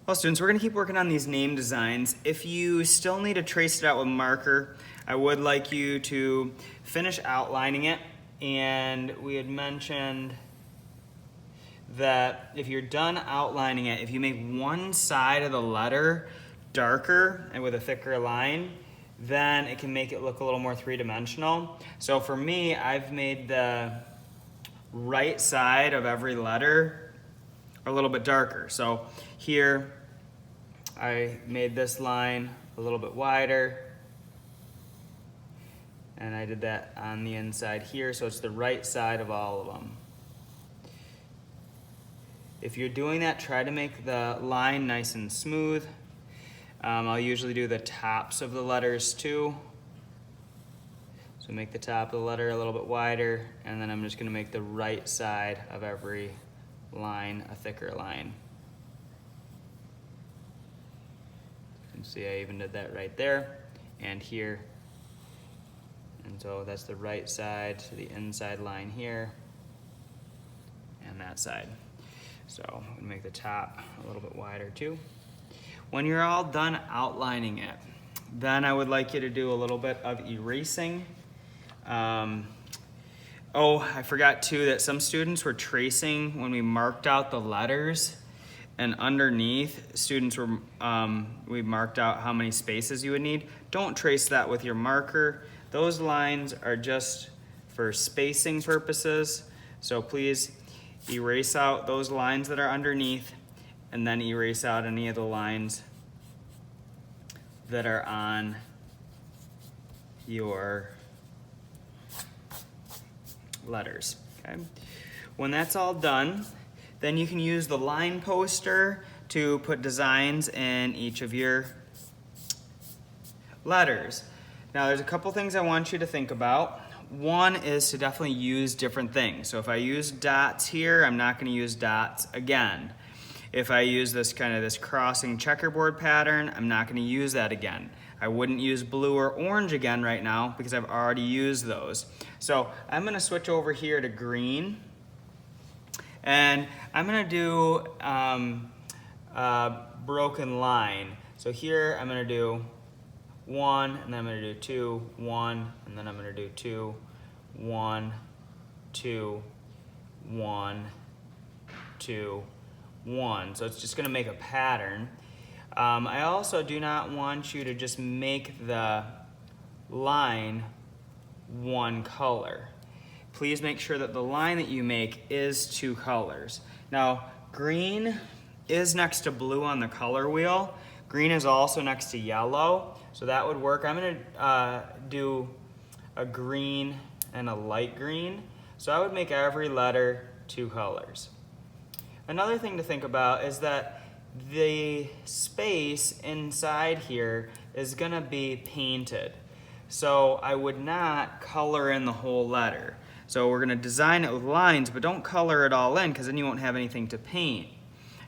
Well, students, we're going to keep working on these name designs. If you still need to trace it out with marker, I would like you to finish outlining it. And we had mentioned that if you're done outlining it, if you make one side of the letter darker and with a thicker line, then it can make it look a little more three-dimensional. So for me, I've made the right side of every letter a little bit darker. So here, I made this line a little bit wider, and I did that on the inside here, so it's the right side of all of them. If you're doing that, try to make the line nice and smooth. I'll usually do the tops of the letters too. So make the top of the letter a little bit wider, and then I'm just going to make the right side of every line a thicker line. You can see I even did that right there and here. And so that's the right side to the inside line here and that side. So I'm going to make the top a little bit wider too. When you're all done outlining it, then I would like you to do a little bit of erasing. Oh, I forgot too that some students were tracing when we marked out the letters, and underneath students were, we marked out how many spaces you would need. Don't trace that with your marker. Those lines are just for spacing purposes. So please erase out those lines that are underneath, and then erase out any of the lines that are on your letters, okay? When that's all done, then you can use the line poster to put designs in each of your letters. Now there's a couple things I want you to think about. One is to definitely use different things. So if I use dots here, I'm not going to use dots again. If I use this kind of this crossing checkerboard pattern, I'm not going to use that again. I wouldn't use blue or orange again right now because I've already used those. So I'm going to switch over here to green, and I'm going to do a broken line. So here I'm going to do 1, and then I'm going to do 2, 1, and then I'm going to do 2, 1, 2, 1, 2, 1. So it's just going to make a pattern. I also do not want you to just make the line one color. Please make sure that the line that you make is 2 colors. Now, green is next to blue on the color wheel. Green is also next to yellow, so that would work. I'm going to do a green and a light green. So I would make every letter 2 colors. Another thing to think about is that the space inside here is going to be painted. So I would not color in the whole letter. So we're going to design it with lines, but don't color it all in because then you won't have anything to paint.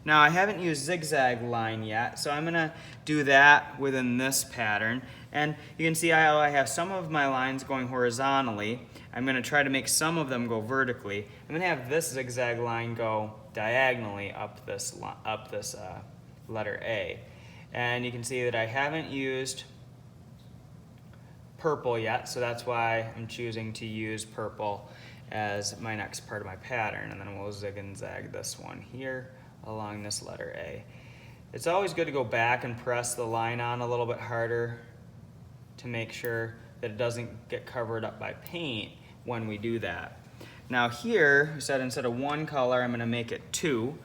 Now I haven't used zigzag line yet, so I'm going to do that within this pattern. And you can see how I have some of my lines going horizontally. I'm going to try to make some of them go vertically. I'm going to have this zigzag line go diagonally up this letter A. And you can see that I haven't used purple yet, so that's why I'm choosing to use purple as my next part of my pattern. And then we'll zig and zag this one here along this letter A. It's always good to go back and press the line on a little bit harder to make sure that it doesn't get covered up by paint when we do that. Now here, we said instead of 1 color, I'm going to make it 2.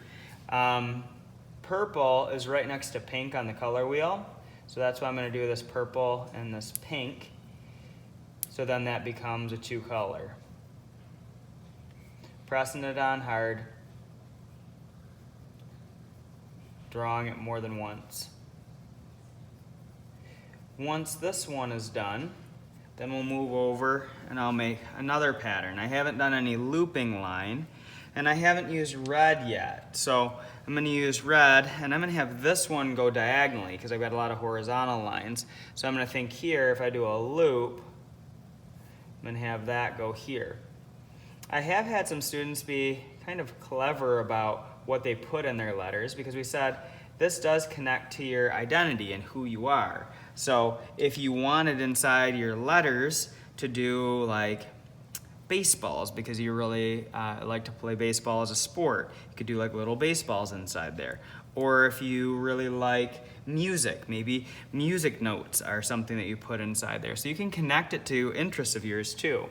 Purple is right next to pink on the color wheel, so that's why I'm going to do this purple and this pink. So then that becomes a 2 color. Pressing it on hard, drawing it more than once. Once this one is done, then we'll move over and I'll make another pattern. I haven't done any looping line, and I haven't used red yet. So I'm going to use red, and I'm going to have this one go diagonally because I've got a lot of horizontal lines. So I'm going to think here, if I do a loop, I'm going to have that go here. I have had some students be kind of clever about what they put in their letters, because we said this does connect to your identity and who you are. So if you wanted inside your letters to do like baseballs, because you really like to play baseball as a sport, you could do like little baseballs inside there. Or if you really like music, maybe music notes are something that you put inside there. So you can connect it to interests of yours too.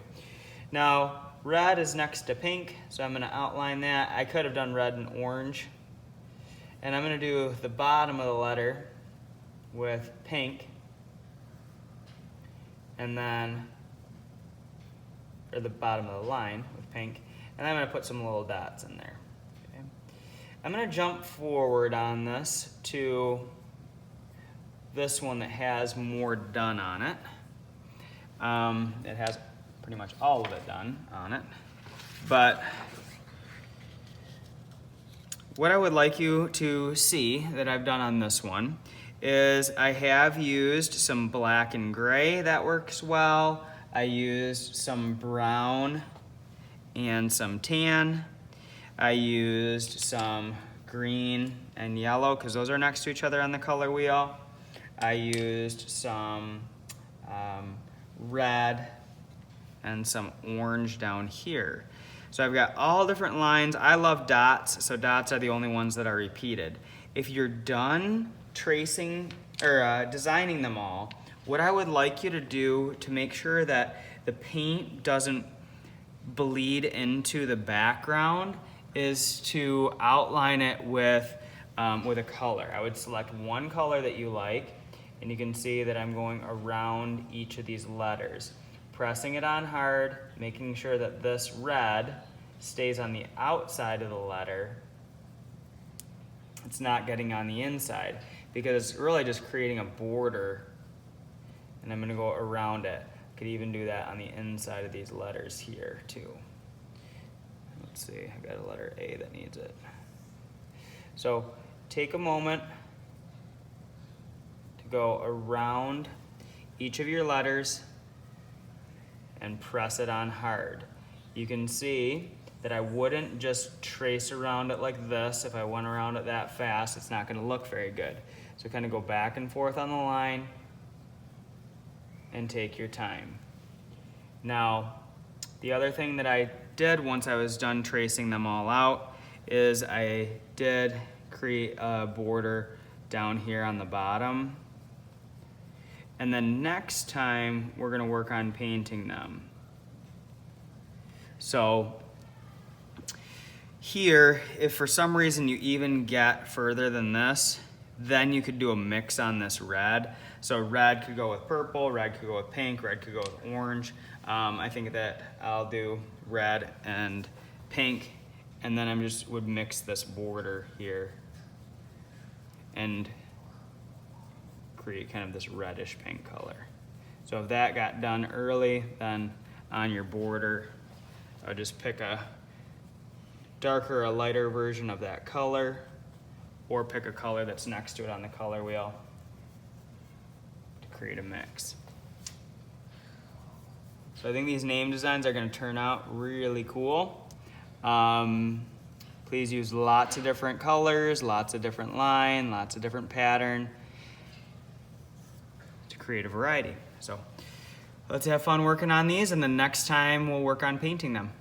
Now, red is next to pink, so I'm going to outline that. I could have done red and orange. And I'm going to do the bottom of the letter with pink. And then, or the bottom of the line with pink. And I'm going to put some little dots in there. Okay. I'm going to jump forward on this to this one that has more done on it. It has pretty much all of it done on it. But what I would like you to see that I've done on this one is I have used some black and gray. That works well. I used some brown and some tan. I used some green and yellow because those are next to each other on the color wheel. I used some red and some orange down here. So I've got all different lines. I love dots, so dots are the only ones that are repeated. If you're done tracing or designing them all, what I would like you to do to make sure that the paint doesn't bleed into the background is to outline it with a color. I would select one color that you like, and you can see that I'm going around each of these letters. Pressing it on hard, making sure that this red stays on the outside of the letter. It's not getting on the inside because it's really just creating a border, and I'm going to go around it. Could even do that on the inside of these letters here too. Let's see, I've got a letter A that needs it. So take a moment to go around each of your letters and press it on hard. You can see that I wouldn't just trace around it like this. If I went around it that fast, it's not going to look very good. So kind of go back and forth on the line and take your time. Now, the other thing that I did once I was done tracing them all out is I did create a border down here on the bottom. And then next time, we're going to work on painting them. So here, if for some reason you even get further than this, then you could do a mix on this red. So red could go with purple, red could go with pink, red could go with orange. I think that I'll do red and pink, and then I just would mix this border here and create kind of this reddish pink color. So if that got done early, then on your border, I would just pick a darker or a lighter version of that color, or pick a color that's next to it on the color wheel to create a mix. So I think these name designs are going to turn out really cool. Please use lots of different colors, lots of different line, lots of different pattern to create a variety. So let's have fun working on these, and the next time we'll work on painting them.